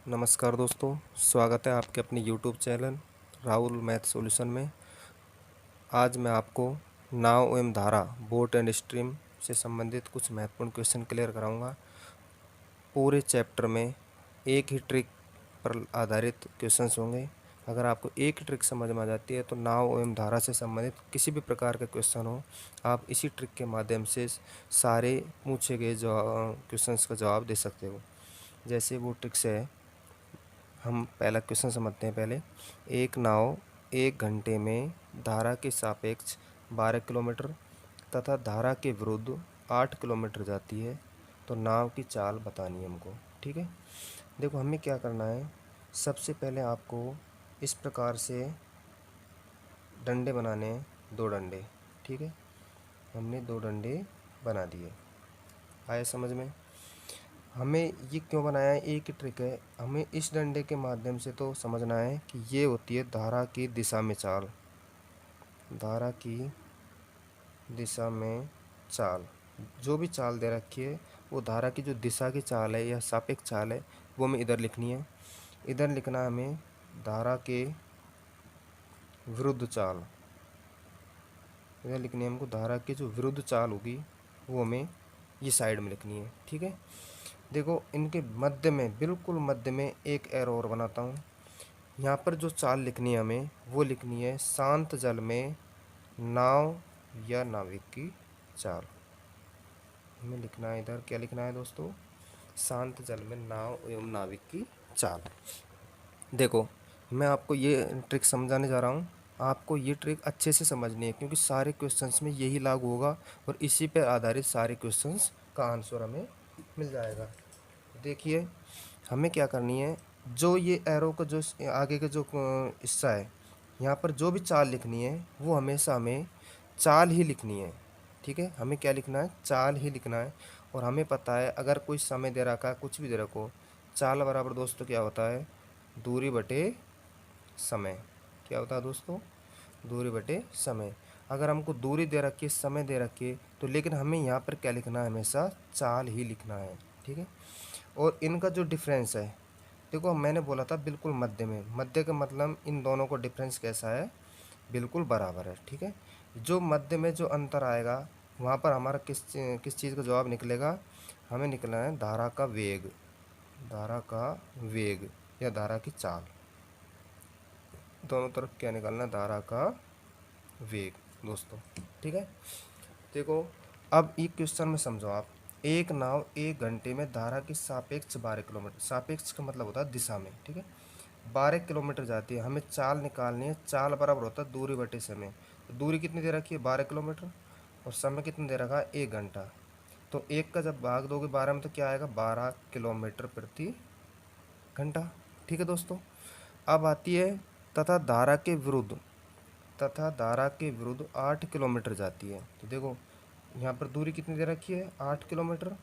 नमस्कार दोस्तों, स्वागत है आपके अपने YouTube channel Rahul math solution में। आज मैं आपको नाव एवं धारा बोट एंड स्ट्रीम से संबंधित कुछ महत्वपूर्ण क्वेश्चन क्लियर कराऊंगा। पूरे चैप्टर में एक ही ट्रिक पर आधारित क्वेश्चंस होंगे। अगर आपको एक ट्रिक समझ में आ जाती है तो नाव एवं धारा से संबंधित किसी भी प्रकार का क्वेश्चन हो, आप इसी ट्रिक के माध्यम से सारे पूछे गए क्वेश्चंस का जवाब दे सकते हो। जैसे वो ट्रिक्स है, हम पहला क्वेश्चन समझते हैं। पहले, एक नाव 1 घंटे में धारा के सापेक्ष 12 किलोमीटर तथा धारा के विरुद्ध 8 किलोमीटर जाती है, तो नाव की चाल बतानी है हमको। ठीक है, देखो हमें क्या करना है। सबसे पहले आपको इस प्रकार से डंडे बनाने हैं, 2 डंडे। ठीक है, हमने 2 डंडे बना दिए। आया समझ में? हमें ये क्यों बनाया है, एक ही ट्रिक है। हमें इस डंडे के माध्यम से तो समझना है कि ये होती है धारा की दिशा में चाल। धारा की दिशा में चाल, जो भी चाल दे रखी है वो धारा की जो दिशा की चाल है या सापेक्ष चाल है वो हमें इधर लिखनी है। इधर लिखना है हमें धारा के विरुद्ध चाल। इधर लिखनी है हमको धारा की जो विरुद्ध चाल होगी वो हमें ये साइड में लिखनी है। ठीक है, देखो इनके मध्य में, बिल्कुल मध्य में एक एरो और बनाता हूँ। यहाँ पर जो चाल लिखनी है हमें वो लिखनी है शांत जल में नाव या नाविक की चाल। हमें लिखना है इधर, क्या लिखना है दोस्तों, शांत जल में नाव एवं नाविक की चाल। देखो मैं आपको ये ट्रिक समझाने जा रहा हूँ। आपको ये ट्रिक अच्छे से समझनी है क्योंकि सारे क्वेश्चंस में यही लागू होगा और इसी पर आधारित सारे क्वेश्चंस का आंसर हमें मिल जाएगा। देखिए हमें क्या करनी है, जो ये एरो का जो आगे का जो हिस्सा है, यहाँ पर जो भी चाल लिखनी है वो हमेशा हमें चाल ही लिखनी है। ठीक है, हमें क्या लिखना है, चाल ही लिखना है। और हमें पता है अगर कोई समय दे रखा है, कुछ भी दे रखो, चाल बराबर दोस्तों क्या होता है, दूरी बटे समय। क्या होता है दोस्तों, दूरी बटे समय। अगर हमको दूरी दे रखी है, समय दे रखी है, तो लेकिन हमें यहाँ पर क्या लिखना है, हमेशा चाल ही लिखना है। ठीक है, और इनका जो डिफरेंस है, देखो मैंने बोला था बिल्कुल मध्य में। मध्य का मतलब इन दोनों का डिफरेंस कैसा है, बिल्कुल बराबर है। ठीक है, जो मध्य में जो अंतर आएगा वहाँ पर हमारा किस चीज़ का जवाब निकलेगा, हमें निकलना है धारा का वेग। धारा का वेग या धारा की चाल, दोनों तरफ क्या निकालना, धारा का वेग दोस्तों। ठीक है, देखो अब ये क्वेश्चन में समझो आप। एक नाव 1 घंटे में धारा के सापेक्ष 12 किलोमीटर, सापेक्ष का मतलब होता है दिशा में। ठीक है, 12 किलोमीटर जाती है। हमें चाल निकालनी है। चाल बराबर होता है दूरी बटे समय। तो दूरी कितनी दे रखी है, 12 किलोमीटर, और समय कितना दे रखा है, 1 घंटा। तो एक का जब भाग दोगे 12 में तो क्या आएगा, 12 किलोमीटर प्रति घंटा। ठीक है दोस्तों, अब आती है तथा धारा के विरुद्ध। तथा धारा के विरुद्ध 8 किलोमीटर जाती है। तो देखो यहाँ पर दूरी कितनी दे रखी है, 8 किलोमीटर,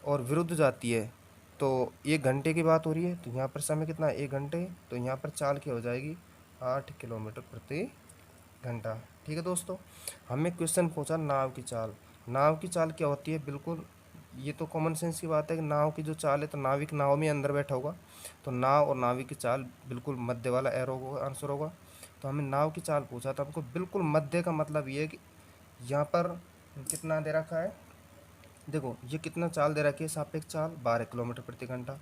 और विरुद्ध जाती है तो 1 घंटे की बात हो रही है। तो यहाँ पर समय कितना है, 1 घंटे। तो यहाँ पर चाल क्या हो जाएगी, 8 किलोमीटर प्रति घंटा। ठीक है दोस्तों, हमें क्वेश्चन पूछा नाव की चाल। नाव की चाल क्या होती है, बिल्कुल ये तो कॉमन सेंस की बात है कि नाव की जो चाल है, तो नाविक नाव में अंदर बैठा होगा, तो नाव और नाविक की चाल बिल्कुल मध्य वाला एरो होगा, आंसर होगा। तो हमें नाव की चाल पूछा था, हमको बिल्कुल मध्य का मतलब ये है कि यहाँ पर कितना दे रखा है, देखो ये कितना चाल दे रखी है, सापेक्ष चाल 12 किलोमीटर प्रति घंटा,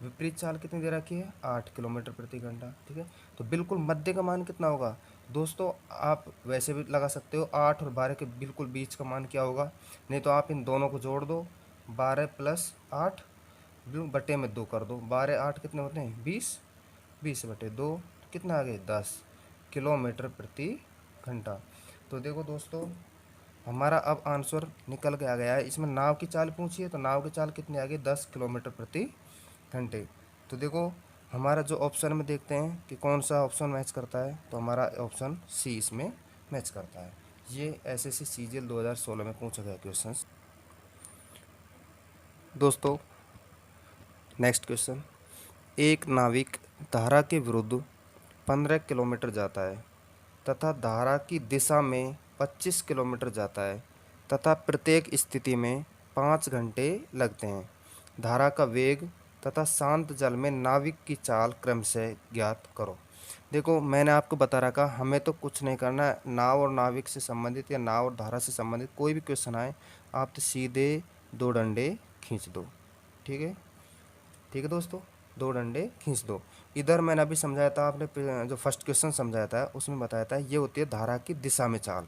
विपरीत चाल कितनी दे रखी है, 8 किलोमीटर प्रति घंटा। ठीक है, तो बिल्कुल मध्य का मान कितना होगा दोस्तों, आप वैसे भी लगा सकते हो, 8 और 12 के बिल्कुल बीच का मान क्या होगा, नहीं तो आप इन दोनों को जोड़ दो, 12 + 8 बटे में 2 कर दो, 12 8 कितने होते हैं, 20, 20 बटे 2 कितना आ गए, 10 किलोमीटर प्रति घंटा। तो देखो दोस्तों हमारा अब आंसर निकल के आ गया है। इसमें नाव की चाल पूछी है तो नाव की चाल कितनी आ गई, 10 किलोमीटर प्रति घंटे। तो देखो हमारा जो ऑप्शन में देखते हैं कि कौन सा ऑप्शन मैच करता है, तो हमारा ऑप्शन सी इसमें मैच करता है। ये एसएससी सीजीएल 2016 में पूछा गया क्वेश्चन। दोस्तों नेक्स्ट क्वेश्चन, एक नाविक धारा के विरुद्ध 15 किलोमीटर जाता है तथा धारा की दिशा में 25 किलोमीटर जाता है तथा प्रत्येक स्थिति में 5 घंटे लगते हैं। धारा का वेग तथा शांत जल में नाविक की चाल क्रमशः ज्ञात करो। देखो मैंने आपको बता रखा, हमें तो कुछ नहीं करना है। नाव और नाविक से संबंधित या नाव और धारा से संबंधित कोई भी क्वेश्चन आए, आप तो सीधे दो डंडे खींच दो। ठीक है, ठीक है दोस्तों, दो डंडे खींच दो। इधर मैंने अभी समझाया था, आपने जो फर्स्ट क्वेश्चन समझाया था उसमें बताया था ये होती है धारा की दिशा में चाल।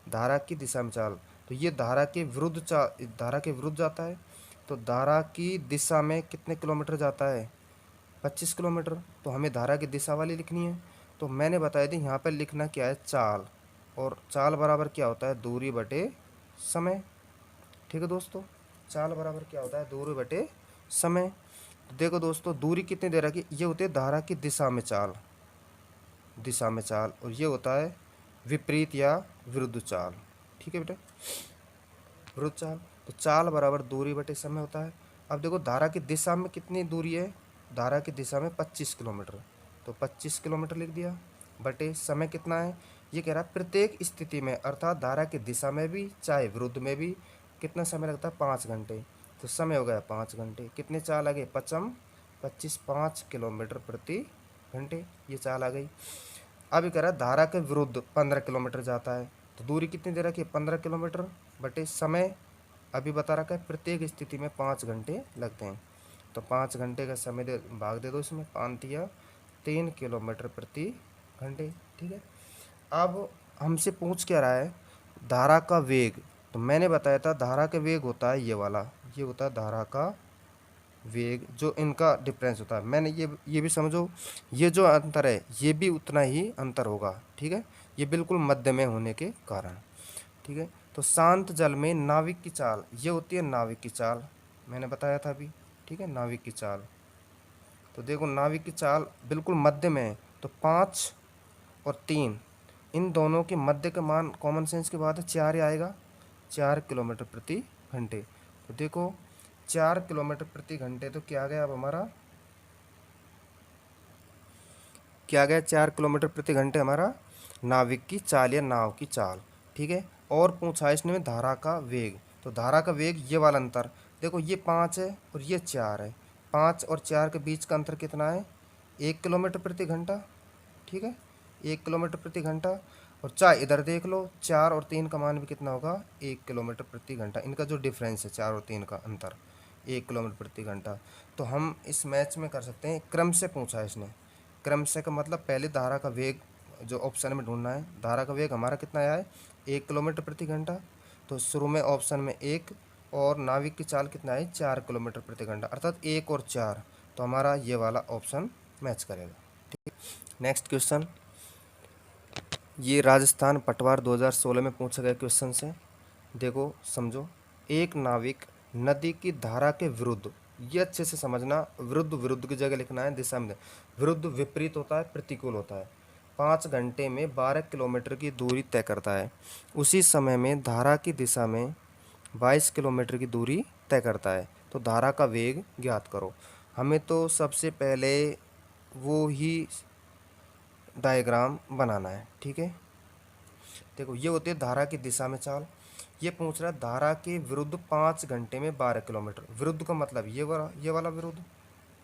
धारा की दिशा में चाल, तो ये धारा के विरुद्ध धारा के विरुद्ध जाता है। तो धारा की दिशा में कितने किलोमीटर जाता है? 25 किलोमीटर। तो हमें धारा की दिशा वाली लिखनी है। तो मैंने बताया थी यहाँ पर लिखना क्या है, चाल। और चाल बराबर क्या होता है, दूरी बटे समय। ठीक है दोस्तों, चाल बराबर क्या होता है, दूरी बटे समय। तो देखो दोस्तों, दूरी कितनी दे रखी, ये होती है धारा की दिशा में चाल, दिशा में चाल। और ये होता है विपरीत या विरुद्ध चाल। ठीक है बेटा, विरुद्ध चाल। तो चाल बराबर दूरी बटे समय होता है। अब देखो धारा की दिशा में कितनी दूरी है, धारा की दिशा में 25 किलोमीटर। तो 25 किलोमीटर लिख दिया, बटे समय कितना है, ये कह रहा है प्रत्येक स्थिति में, अर्थात धारा की दिशा में भी चाहे विरुद्ध में भी कितना समय लगता है, 5 घंटे। तो समय हो गया 5 घंटे। कितने चाल आ गए, पचम 25, 5 किलोमीटर प्रति घंटे, ये चाल आ गई। अब ये कह रहा है धारा के विरुद्ध 15 किलोमीटर जाता है। तो दूरी कितनी दे रखी है, 15 किलोमीटर, बटे समय अभी बता रखा है प्रत्येक स्थिति में 5 घंटे लगते हैं। तो 5 घंटे का समय भाग दे दो इसमें, 5 या 3 किलोमीटर प्रति घंटे। ठीक है, अब हमसे पूछ क्या रहा है, धारा का वेग। तो मैंने बताया था धारा का वेग होता है ये वाला, ये होता है धारा का वेग, जो इनका डिफरेंस होता है। मैंने ये भी समझो, ये जो अंतर है ये भी उतना ही अंतर होगा। ठीक है, ये बिल्कुल मध्य में होने के कारण। ठीक है, तो शांत जल में नाविक की चाल, ये होती है नाविक की चाल, मैंने बताया था अभी। ठीक है, नाविक की चाल। तो देखो नाविक की चाल बिल्कुल मध्य में है। तो 5 और 3, इन दोनों के मध्य का मान कॉमन सेंस के बाद 4 ही आएगा, 4 किलोमीटर प्रति घंटे। तो देखो 4 किलोमीटर प्रति घंटे, तो क्या आ गया अब हमारा, क्या आ गया, 4 किलोमीटर प्रति घंटे हमारा नाविक की चाल या नाव की चाल। ठीक है, और पूछा इसने में धारा का वेग। तो धारा का वेग ये वाला अंतर, देखो ये 5 है और ये 4 है, 5 और 4 के बीच का अंतर कितना है, 1 किलोमीटर प्रति घंटा। ठीक है, 1 किलोमीटर प्रति घंटा। और चाहे इधर देख लो, 4 और 3 का मान भी कितना होगा, 1 किलोमीटर प्रति घंटा। इनका जो डिफरेंस है 4 और 3 का अंतर, 1 किलोमीटर प्रति घंटा। तो हम इस मैच में कर सकते हैं, क्रम से पूछा है इसने। क्रम से का मतलब पहले धारा का वेग जो ऑप्शन में ढूंढना है। धारा का वेग हमारा कितना आया है, 1 किलोमीटर प्रति घंटा। तो शुरू में ऑप्शन में 1, और नाविक की चाल कितना है, 4 किलोमीटर प्रति घंटा, अर्थात 1 और 4। तो हमारा ये वाला ऑप्शन मैच करेगा। ठीक, नेक्स्ट क्वेश्चन, ये राजस्थान पटवार 2016 में पूछा गया क्वेश्चन से। देखो समझो, एक नाविक नदी की धारा के विरुद्ध, ये अच्छे से समझना, विरुद्ध विरुद्ध की जगह लिखना है, दिशा में। विरुद्ध विपरीत होता है, प्रतिकूल होता है। 5 घंटे में 12 किलोमीटर की दूरी तय करता है। उसी समय में धारा की दिशा में 22 किलोमीटर की दूरी तय करता है। तो धारा का वेग ज्ञात करो। हमें तो सबसे पहले वो ही डायग्राम बनाना है। ठीक है, देखो ये होती है धारा की दिशा में चाल। ये पूछ रहा है धारा के विरुद्ध 5 घंटे में 12 किलोमीटर। विरुद्ध का मतलब ये वाला विरुद्ध,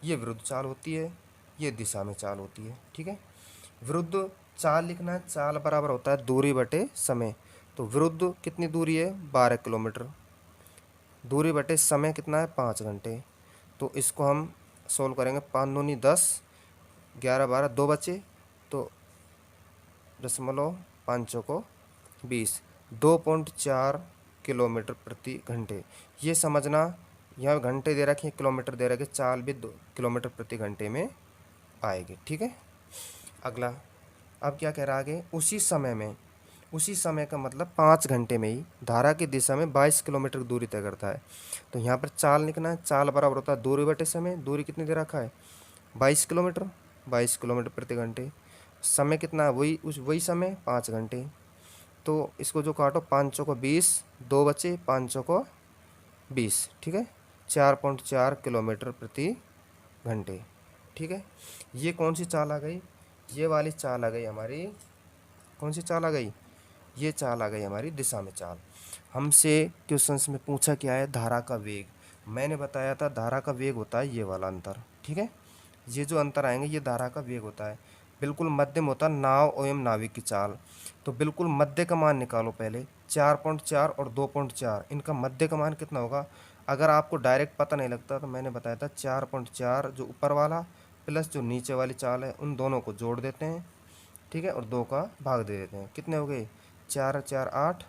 ये विरुद्ध चाल होती है, ये दिशा में चाल होती है। ठीक है, विरुद्ध चाल लिखना है, चाल बराबर होता है दूरी बटे समय। तो विरुद्ध कितनी दूरी है, 12 किलोमीटर, दूरी बटे समय कितना है, 5 घंटे। तो इसको हम सोल्व करेंगे, 5 दूनी 10, 11 12, 2 बचे, तो 0.5 को 20, 2.4 किलोमीटर प्रति घंटे। ये समझना, यहाँ घंटे दे रखे, किलोमीटर दे रखे, चाल भी 2 किलोमीटर प्रति घंटे में आएगी। ठीक है, अगला अब क्या कह रहा है आगे, उसी समय में, उसी समय का मतलब 5 घंटे में ही धारा की दिशा में 22 किलोमीटर की दूरी तय करता है। तो यहाँ पर चाल लिखना है, चाल बराबर होता है दूरी बटे समय। दूरी कितनी दे रखा है, 22 किलोमीटर, 22 किलोमीटर प्रति घंटे। समय कितना है, वही समय, 5 घंटे। तो इसको जो काटो, 5 को 20, 2 बचे, 5 को 20। ठीक है, 4.4 किलोमीटर प्रति घंटे। ठीक है, ये कौन सी चाल आ गई, ये वाली चाल आ गई हमारी, कौन सी चाल आ गई, ये चाल आ गई हमारी दिशा में चाल। हमसे क्वेश्चंस में पूछा क्या है, धारा का वेग। मैंने बताया था धारा का वेग होता है ये वाला अंतर, ठीक है। ये जो अंतर आएंगे ये धारा का वेग होता है। बिल्कुल मध्यम होता है नाव एवं नाविक की चाल। तो बिल्कुल मध्य का मान निकालो पहले, 4.4 और 2.4, इनका मध्य का मान कितना होगा। अगर आपको डायरेक्ट पता नहीं लगता तो मैंने बताया था 4.4 जो ऊपर वाला प्लस जो नीचे वाली चाल है उन दोनों को जोड़ देते हैं, ठीक है, और 2 का भाग दे देते हैं। कितने हो गए, 4 और 4 8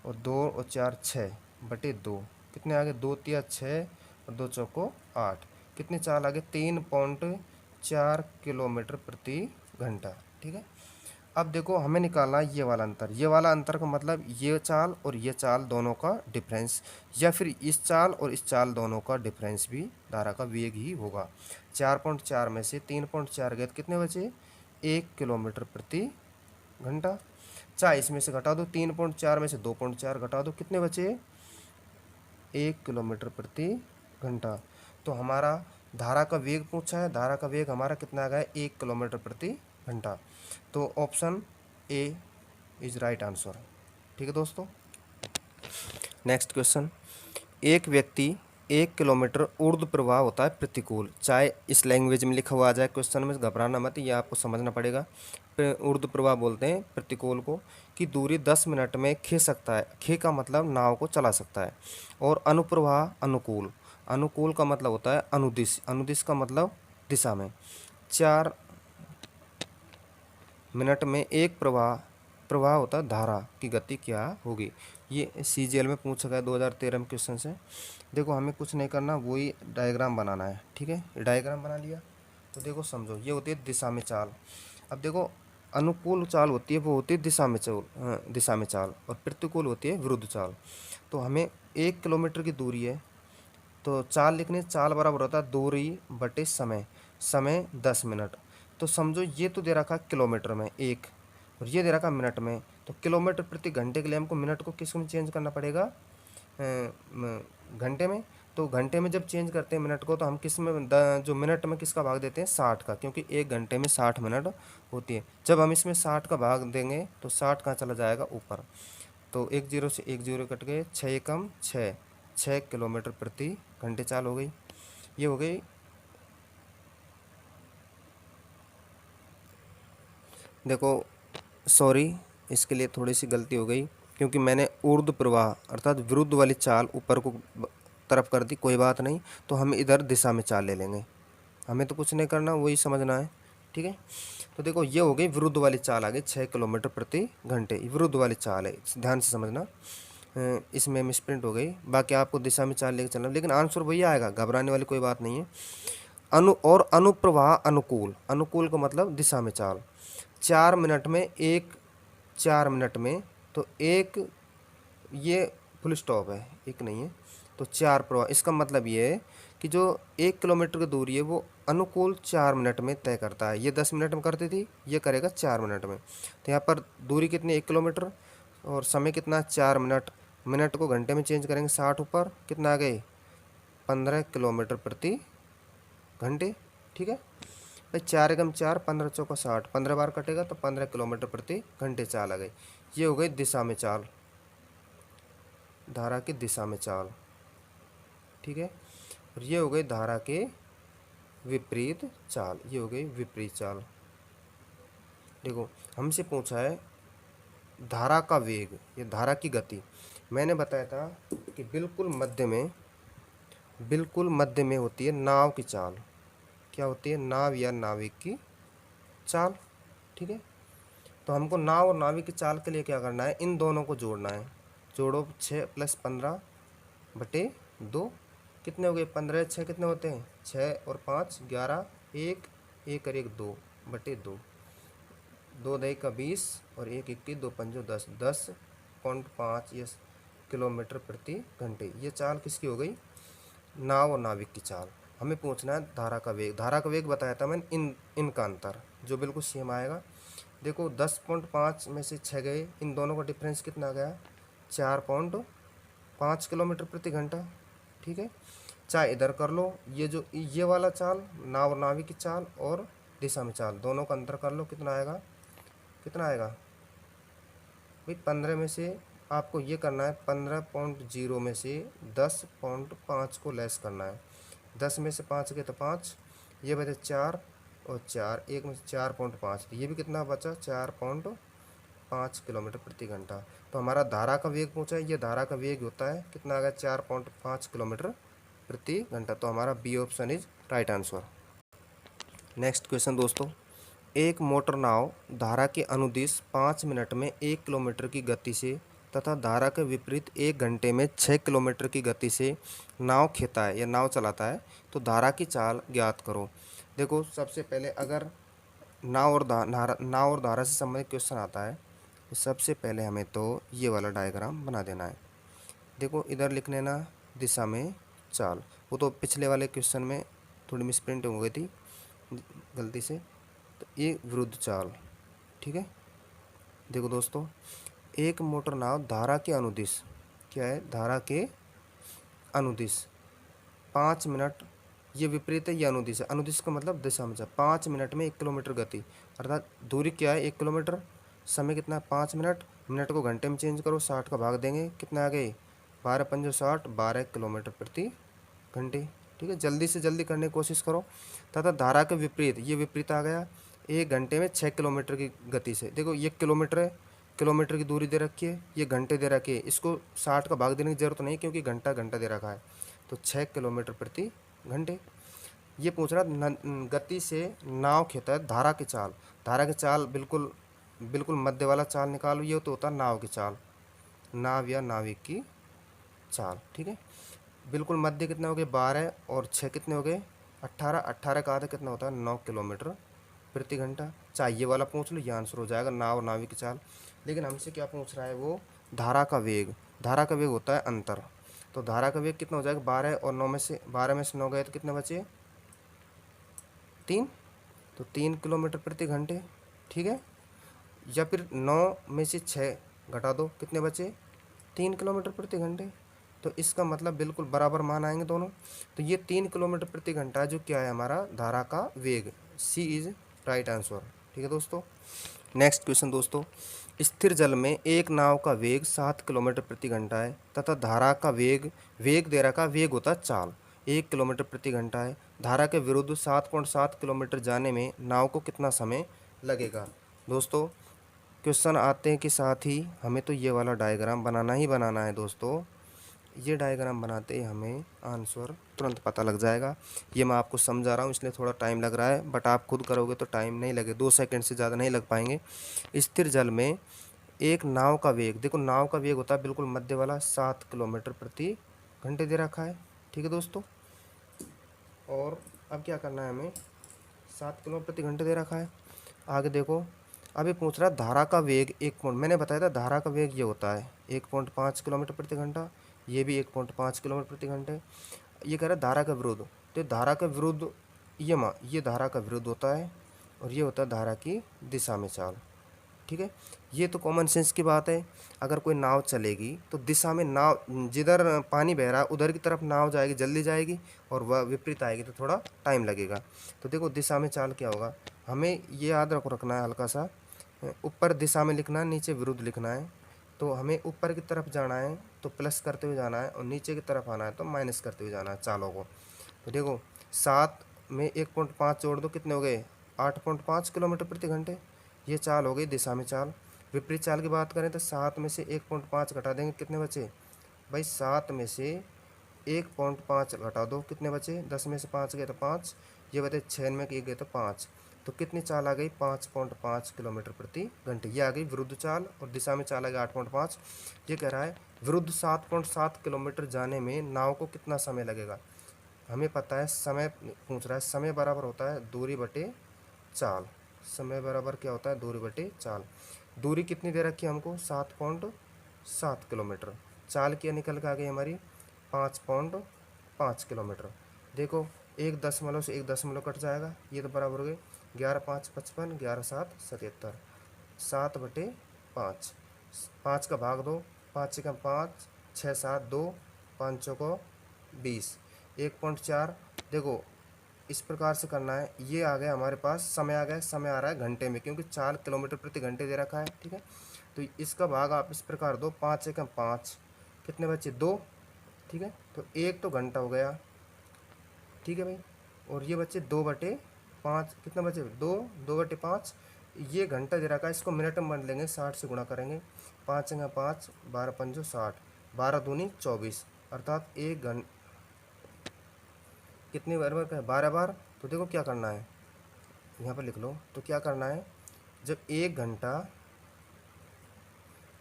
और 2 और 4 6 बटे 2। कितने आ गए, 2 तिया 6 और 2 चौको 8। कितनी चाल आ गई, 3.4 किलोमीटर प्रति घंटा, ठीक है। अब देखो हमें निकालना है ये वाला अंतर। ये वाला अंतर का मतलब ये चाल और ये चाल दोनों का डिफरेंस, या फिर इस चाल और इस चाल दोनों का डिफरेंस भी धारा का वेग ही होगा। 4.4 में से 3.4 गए तो कितने बचे, 1 किलोमीटर प्रति घंटा। चाहे इसमें से घटा दो, 3.4 में से 2.4 घटा दो, कितने बचे, 1 किलोमीटर प्रति घंटा। तो हमारा धारा का वेग पूछा है, धारा का वेग हमारा कितना आ गया, 1 किलोमीटर प्रति घंटा। तो option A is right answer, ठीक है दोस्तों। नेक्स्ट क्वेश्चन, एक व्यक्ति 1 किलोमीटर ऊर्ध्व प्रवाह होता है प्रतिकूल, चाहे इस लैंग्वेज में लिखा हुआ आ जाए क्वेश्चन में, घबराना मत, ये आपको समझना पड़ेगा। ऊर्ध्व प्रवाह बोलते हैं प्रतिकूल को, कि दूरी 10 मिनट में खींच सकता है, खे का मतलब नाव को चला सकता है। और अनुप्रवाह अनुकूल, अनुकूल का मतलब होता है अनुदिश, अनुदिश का मतलब दिशा में। 4 मिनट में एक प्रवाह, प्रवाह होता है धारा की गति क्या होगी। ये CGL में पूछा गया 2013 में क्वेश्चन से। देखो हमें कुछ नहीं करना, वही डायग्राम बनाना है, ठीक है। डायग्राम बना लिया तो देखो समझो, ये होती है दिशा में चाल। अब देखो अनुकूल चाल होती है वो होती है दिशा में चाल, दिशा में चाल, और प्रतिकूल होती है विरुद्ध चाल। तो हमें 1 किलोमीटर की दूरी है, तो चाल लिखने, चाल बराबर होता है दूरी बटे समय, समय 10 मिनट। तो समझो ये तो दे रखा किलोमीटर में 1 और ये दे रखा मिनट में। तो किलोमीटर प्रति घंटे के लिए हमको मिनट को किस में चेंज करना पड़ेगा, घंटे में। तो घंटे में जब चेंज करते हैं मिनट को तो हम किस में, जो मिनट में किसका भाग देते हैं, 60 का, क्योंकि 1 घंटे में 60 मिनट होती है। जब हम इसमें 60 का भाग देंगे तो 60 कहाँ चला जाएगा, ऊपर। तो 1 जीरो से 1 जीरो कट गए, 6 एकम 6, 6 किलोमीटर प्रति घंटे चाल हो गई। ये हो गई। देखो सॉरी, इसके लिए थोड़ी सी गलती हो गई, क्योंकि मैंने ऊर्ध्व प्रवाह अर्थात विरुद्ध वाली चाल ऊपर को तरफ कर दी, कोई बात नहीं। तो हम इधर दिशा में चाल ले लेंगे, हमें तो कुछ नहीं करना, वही समझना है, ठीक है। तो देखो ये हो गई विरुद्ध वाली चाल आ गई, 6 किलोमीटर प्रति घंटे, विरुद्ध वाली चाल है, ध्यान से समझना। इसमें मिसप्रिंट हो गई, बाकी आपको दिशा में चाल लेके चलना, लेकिन आंसर वही आएगा, घबराने वाली कोई बात नहीं है। और अनुप्रवाह अनुकूल, अनुकूल का मतलब दिशा में चाल। 4 मिनट में एक, 4 मिनट में तो एक, ये फुल स्टॉप है, एक नहीं है। तो 4 प्रवाह, इसका मतलब ये है कि जो 1 किलोमीटर की दूरी है वो अनुकूल 4 मिनट में तय करता है। ये 10 मिनट में करती थी, ये करेगा 4 मिनट में। तो यहाँ पर दूरी कितनी, 1 किलोमीटर, और समय कितना, 4 मिनट। मिनट को घंटे में चेंज करेंगे, 60 ऊपर, कितना आ गए, 15 किलोमीटर प्रति घंटे, ठीक है भाई। 4 एकम 4, 15 चौका 60, 15 बार कटेगा तो 15 किलोमीटर प्रति घंटे चाल आ गई। ये हो गई दिशा में चाल, धारा की दिशा में चाल, ठीक है। और ये हो गई धारा के विपरीत चाल, ये हो गई विपरीत चाल। देखो हमसे पूछा है धारा का वेग, ये धारा की गति। मैंने बताया था कि बिल्कुल मध्य में, बिल्कुल मध्य में होती है नाव की चाल। क्या होती है, नाव या नाविक की चाल, ठीक है। तो हमको नाव और नाविक की चाल के लिए क्या करना है, इन दोनों को जोड़ना है। जोड़ो, 6 + 15 बटे 2, कितने हो गए, 15 6 कितने होते हैं, 6 और 5 11, 1 1 और 1 2 बटे 2, 2 दही का 20 और 1 21, 2 पंजो 10, 10.5 ये किलोमीटर प्रति घंटे। ये चाल किसकी हो गई, नाव और नाविक की चाल। हमें पूछना है धारा का वेग। धारा का वेग बताया था मैंने, इनका अंतर जो बिल्कुल सेम आएगा। देखो 10.5 में से 6 गए, इन दोनों का डिफरेंस कितना आ गया, 4.5 किलोमीटर प्रति घंटा, ठीक है। चाहे इधर कर लो, ये जो ये वाला चाल नाव और नाविक की चाल और दिशा में चाल, दोनों का अंतर कर लो, कितना आएगा, कितना आएगा भाई, 15 में से आपको ये करना है 15.0 में से 10.5 को लेस करना है। 10 में से 5 गए तो 5, ये बचे 4 और 4, एक में से 4.5, तो ये भी कितना बचा 4.5 किलोमीटर प्रति घंटा। तो हमारा धारा का वेग पूछा है, ये धारा का वेग होता है कितना आ गया 4.5 किलोमीटर प्रति घंटा। तो हमारा B option is right answer. Next question दोस्तों, एक मोटर नाव धारा के अनुदिश 5 मिनट में 1 किलोमीटर की गति से तथा धारा के विपरीत 1 घंटे में 6 किलोमीटर की गति से नाव खींचता है या नाव चलाता है, तो धारा की चाल ज्ञात करो। देखो सबसे पहले अगर नाव और धारा से संबंधित क्वेश्चन आता है तो सबसे पहले हमें तो ये वाला डायग्राम बना देना है। देखो इधर लिख लेना दिशा में चाल, वो तो पिछले वाले क्वेश्चन में थोड़ी मिसप्रिंट हो गई थी गलती से, तो ये विरुद्ध चाल, ठीक है। देखो दोस्तों, एक मोटर नाव धारा के अनुदिश, क्या है धारा के अनुदिश 5 मिनट, ये विपरीत है, ये अनुदिश है, अनुदिश का मतलब दिशा में चाल, 5 मिनट में 1 किलोमीटर गति, अर्थात दूरी क्या है 1 किलोमीटर, समय कितना है 5 मिनट, मिनट को घंटे में चेंज करो, 60 का भाग देंगे, कितना आ गए 12 पंजे 60, 12 किलोमीटर प्रति घंटे, ठीक है। जल्दी से जल्दी करने की कोशिश करो। तथा धारा के विपरीत, ये विपरीत आ गया 1 घंटे में 6 किलोमीटर की गति से। देखो ये किलोमीटर है, किलोमीटर की दूरी दे रखी है, ये घंटे दे रखी है, इसको 60 का भाग देने की जरूरत नहीं क्योंकि घंटा घंटा दे रखा है, तो 6 किलोमीटर प्रति घंटे। ये पूछ रहा गति से नाव खींचता है धारा की चाल, धारा की चाल बिल्कुल बिल्कुल मध्य वाला चाल निकालो, ये तो होता है नाव की चाल, नाव या नाविक की चाल, ठीक है। बिल्कुल मध्य कितने हो गए 12 और 6 कितने हो गए 18, 18 का आधा कितना होता है 9 किलोमीटर प्रति घंटा। चाहिए वाला पूछ लो, ये आंसर हो जाएगा नाव नाविक की चाल। लेकिन हमसे क्या पूछ रहा है वो धारा का वेग, धारा का वेग होता है अंतर, तो धारा का वेग कितना हो जाएगा 12 और 9 में से 12 में से 9 गए तो कितने बचे 3, तो 3 किलोमीटर प्रति घंटे, ठीक है। या फिर 9 में से 6 घटा दो, कितने बचे 3 किलोमीटर प्रति घंटे, तो इसका मतलब बिल्कुल बराबर मान आएंगे दोनों। तो ये 3 किलोमीटर प्रति घंटा जो क्या है हमारा धारा का वेग, सी इज राइट आंसर, ठीक है दोस्तों। नेक्स्ट क्वेश्चन दोस्तों, स्थिर जल में एक नाव का वेग 7 किलोमीटर प्रति घंटा है तथा धारा का वेग, वेग दे रखा वेग होता है चाल 1 किलोमीटर प्रति घंटा है, धारा के विरुद्ध 7.7 किलोमीटर जाने में नाव को कितना समय लगेगा। दोस्तों क्वेश्चन आते हैं कि साथ ही हमें तो ये वाला डायग्राम बनाना ही बनाना है दोस्तों, ये डायग्राम बनाते ही हमें आंसर तुरंत पता लग जाएगा। ये मैं आपको समझा रहा हूँ इसलिए थोड़ा टाइम लग रहा है, बट आप खुद करोगे तो टाइम नहीं लगे, 2 सेकंड से ज़्यादा नहीं लग पाएंगे। स्थिर जल में एक नाव का वेग, देखो नाव का वेग होता है बिल्कुल मध्य वाला 7 किलोमीटर प्रति घंटे दे रखा है, ठीक है दोस्तों। और अब क्या करना है हमें, 7 किलोमीटर प्रति घंटे दे रखा है। आगे देखो, अभी पूछ रहा है धारा का वेग 1 मैंने बताया था धारा का वेग ये होता है 1.5 किलोमीटर प्रति घंटा, ये भी 1.5 किलोमीटर प्रति घंटे। ये कह रहा है धारा का विरुद्ध, तो धारा का विरुद्ध ये धारा का विरुद्ध होता है और ये होता है धारा की दिशा में चाल, ठीक है। ये तो कॉमन सेंस की बात है, अगर कोई नाव चलेगी तो दिशा में नाव, जिधर पानी बह रहा है उधर की तरफ नाव जाएगी जल्दी जाएगी, और वह विपरीत आएगी तो थोड़ा टाइम लगेगा। तो देखो दिशा में चाल क्या होगा, हमें ये याद रखना है हल्का सा, ऊपर दिशा में लिखना है, नीचे विरुद्ध लिखना है। तो हमें ऊपर की तरफ जाना है तो प्लस करते हुए जाना है, और नीचे की तरफ आना है तो माइनस करते हुए जाना है चालों को। तो देखो 7 में 1.5 जोड़ दो, कितने हो गए 8.5 किलोमीटर प्रति घंटे, ये चाल हो गई दिशा में चाल। विपरीत चाल की बात करें तो 7 में से 1.5 घटा देंगे, कितने बचे भाई 7 में से 1.5 घटा दो, कितने बचे 10 में से 5 गए तो 5, ये बचे 6 में 1 गए तो 5, तो कितनी चाल आ गई 5.5 किलोमीटर प्रति घंटे। ये आ गई विरुद्ध चाल, और दिशा में चाल आ गई 8.5। ये कह रहा है विरुद्ध 7.7 किलोमीटर जाने में नाव को कितना समय लगेगा। हमें पता है समय पूछ रहा है, समय बराबर होता है दूरी बटे चाल, समय बराबर क्या होता है दूरी बटे चाल। दूरी कितनी दे रखी है हमको 7.7 किलोमीटर, चाल क्या निकल के आ गई हमारी 5.5 किलोमीटर। देखो 1 दशमलव से 1 दशमलव कट जाएगा, ये तो बराबर हो गए 11 5 55, 11 7 77, 7/5, 5 का भाग दो, 5 से कम 5, 6 7 2, 5 को 20, 1.4। देखो इस प्रकार से करना है, ये आ गया हमारे पास समय आ गया, समय आ रहा है घंटे में क्योंकि 4 किलोमीटर प्रति घंटे दे रखा है, ठीक है। तो इसका भाग आप इस प्रकार दो, 5 एकम 5, कितने बचे 2, ठीक है। तो 1 तो घंटा हो गया, ठीक है भाई। और ये बचे 2/5, कितना बचे 2, 2/5, ये घंटा दे रखा है, इसको मिनट में बदलेंगे, 60 से गुणा करेंगे, 5 अंगा 5, 12 पंजो 60, 12 दूनी 24, अर्थात 1 घंटा कितनी बार का है 12 बार। तो देखो क्या करना है, यहाँ पर लिख लो। तो क्या करना है, जब 1 घंटा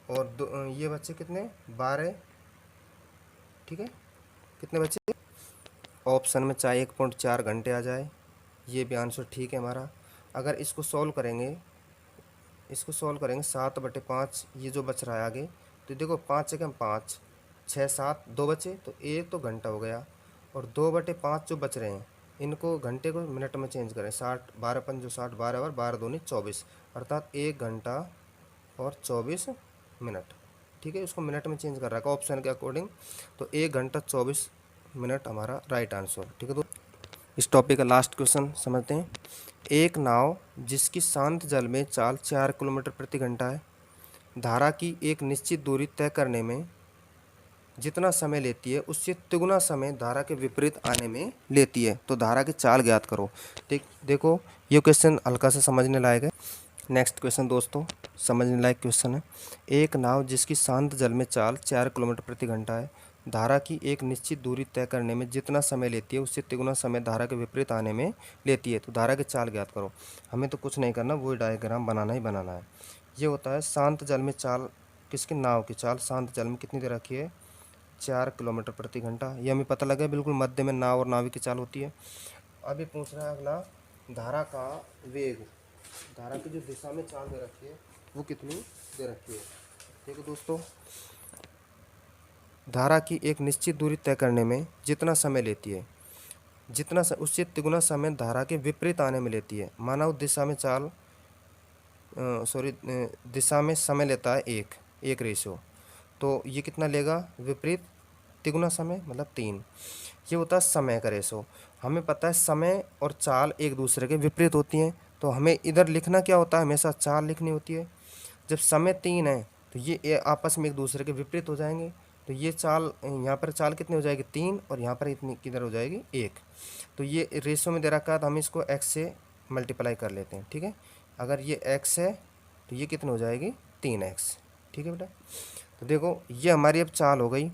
और दो, ये बच्चे कितने 12, ठीक है, कितने बच्चे, ऑप्शन में चाहे 1.4 घंटे आ जाए, ये भी आंसर ठीक है हमारा। अगर इसको सॉल्व करेंगे, 7/5, ये जो बच रहा है आगे, तो देखो 5 एकम 5, 6 7 2 बचे, तो 1 तो घंटा हो गया, और 2/5 जो बच रहे हैं इनको घंटे को मिनट में चेंज करें, 60, 12 पंजो 60, 12 बार 12 दूनी 24, अर्थात 1 घंटा और 24 मिनट, ठीक है। उसको मिनट में चेंज कर रखा ऑप्शन के अकॉर्डिंग, तो 1 घंटा 24 मिनट हमारा राइट आंसर, ठीक है। तो इस टॉपिक का लास्ट क्वेश्चन समझते हैं। एक नाव जिसकी शांत जल में चाल 4 किलोमीटर प्रति घंटा है, धारा की एक निश्चित दूरी तय करने में जितना समय लेती है उससे तिगुना समय धारा के विपरीत आने में लेती है, तो धारा की चाल ज्ञात करो। देखो ये क्वेश्चन हल्का सा समझने लायक है। नेक्स्ट क्वेश्चन दोस्तों समझने लायक क्वेश्चन है। एक नाव जिसकी शांत जल में चाल 4 किलोमीटर प्रति घंटा है, धारा की एक निश्चित दूरी तय करने में जितना समय लेती है उससे तिगुना समय धारा के विपरीत आने में लेती है, तो धारा की चाल ज्ञात करो। हमें तो कुछ नहीं करना, वही डायग्राम बनाना ही बनाना है। ये होता है शांत जल में चाल, किसकी, नाव की चाल शांत जल में कितनी दे रखी है, 4 किलोमीटर प्रति घंटा, ये हमें पता लगा। बिल्कुल मध्य में नाव और नाविक की चाल होती है। अभी पूछ रहा है अगला, धारा का वेग, धारा की जो दिशा में चाल दे रखी है वो कितनी दे रखी है। देखो दोस्तों, धारा की एक निश्चित दूरी तय करने में जितना समय लेती है, उससे तिगुना समय धारा के विपरीत आने में लेती है। मानव दिशा में चाल दिशा में समय लेता है एक रेशो, तो ये कितना लेगा, विपरीत तिगुना समय मतलब 3। ये होता है समय का रेशो। हमें पता है समय और चाल एक दूसरे के विपरीत होती हैं, तो हमें इधर लिखना क्या होता है, हमेशा चाल लिखनी होती है। जब समय 3 है तो ये आपस में एक दूसरे के विपरीत हो जाएंगे, तो ये चाल, यहाँ पर चाल कितनी हो जाएगी 3, और यहाँ पर इतनी किधर हो जाएगी 1। तो ये रेशो में दे रखा है, तो हम इसको x से मल्टीप्लाई कर लेते हैं, ठीक है। अगर ये x है तो ये कितनी हो जाएगी 3x, ठीक है बेटा। तो देखो ये हमारी अब चाल हो गई।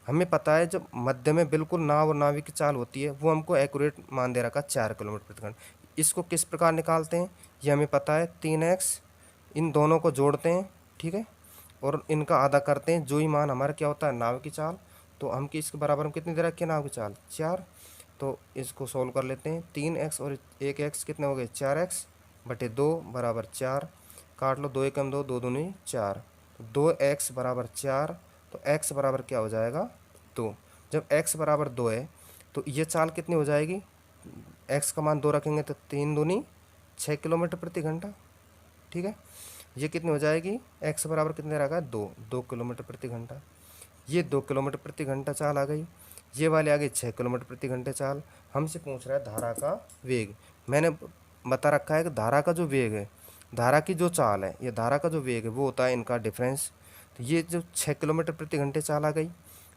हमें पता है जब मध्य में बिल्कुल नाव और नाविक की चाल होती है वो हमको एक्यूरेट मान दे रखा 4 किलोमीटर प्रति घंटा। इसको किस प्रकार निकालते हैं, ये हमें पता है 3x, इन दोनों को जोड़ते हैं, ठीक है, और इनका आधा करते हैं, जो ही मान हमारा क्या होता है नाव की चाल, तो हम इसके बराबर में कितनी दे रखी है नाव की चाल 4। तो इसको सोल्व कर लेते हैं, 3x और 1x कितने हो गए 4x बटे 2 बराबर 4, काट लो, 2 एकम 2, 2 दूनी 4, 2x बराबर 4, तो x बराबर क्या हो जाएगा 2। जब x बराबर 2 है तो ये चाल कितनी हो जाएगी, x का मान 2 रखेंगे तो 3 दूनी 6 किलोमीटर प्रति घंटा, ठीक है। ये कितनी हो जाएगी, x बराबर कितने रखा है 2 किलोमीटर प्रति घंटा। ये 2 किलोमीटर प्रति घंटा चाल आ गई, ये वाले आ गई 6 किलोमीटर प्रति घंटे चाल। हमसे पूछ रहा है धारा का वेग। मैंने बता रखा है कि धारा का जो वेग है, धारा की जो चाल है, ये धारा का जो वेग है वो होता है इनका डिफरेंस। तो ये जो 6 किलोमीटर प्रति घंटे चाल आ गई,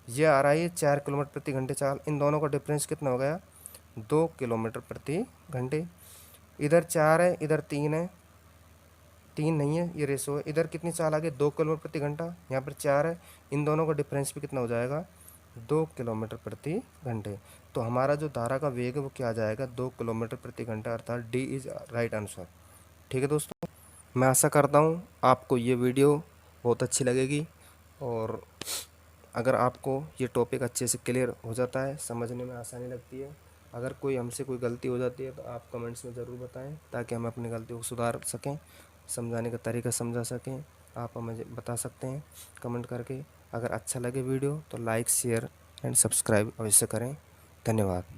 ये आ रहा है 4 किलोमीटर प्रति घंटे चाल, इन दोनों का डिफरेंस कितना हो गया 2 किलोमीटर प्रति घंटे। इधर 4 है, इधर 3 है, 3 नहीं है, ये रेशो है। इधर कितनी चाल आ गई 2 किलोमीटर प्रति घंटा, यहाँ पर 4 है, इन दोनों का डिफरेंस भी कितना हो जाएगा 2 किलोमीटर प्रति घंटे। तो हमारा जो धारा का वेग है वो क्या आ जाएगा 2 किलोमीटर प्रति घंटा, अर्थात डी इज राइट आंसर, ठीक है दोस्तों। मैं आशा करता हूँ आपको ये वीडियो बहुत अच्छी लगेगी, और अगर आपको ये टॉपिक अच्छे से क्लियर हो जाता है, समझने में आसानी लगती है, अगर कोई हमसे कोई गलती हो जाती है तो आप कमेंट्स में ज़रूर बताएं, ताकि हम अपनी गलती को सुधार सकें, समझाने का तरीका समझा सकें। आप हमें बता सकते हैं कमेंट करके। अगर अच्छा लगे वीडियो तो लाइक शेयर एंड सब्सक्राइब अवश्य करें। धन्यवाद।